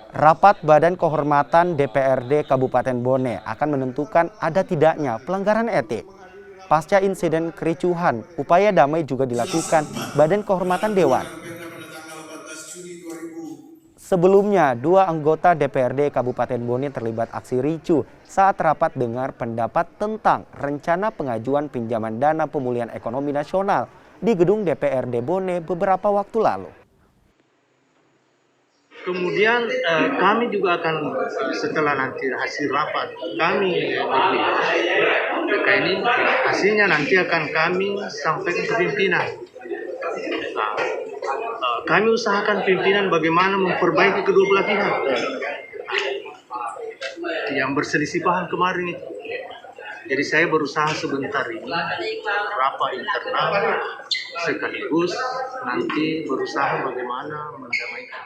Rapat Badan Kehormatan DPRD Kabupaten Bone akan menentukan ada tidaknya pelanggaran etik. Pasca insiden kericuhan, upaya damai juga dilakukan Badan Kehormatan Dewan. Sebelumnya, 2 anggota DPRD Kabupaten Bone terlibat aksi ricuh saat rapat dengar pendapat tentang rencana pengajuan pinjaman dana pemulihan ekonomi nasional di gedung DPRD Bone beberapa waktu lalu. Kemudian kami juga akan setelah nanti hasil rapat kami mereka ini hasilnya nanti akan kami sampaikan ke pimpinan. Nah, kami usahakan pimpinan bagaimana memperbaiki kedua belah pihak yang berselisih paham kemarin itu. Jadi saya berusaha sebentar ini rapat internal sekaligus nanti berusaha bagaimana mendamaikan.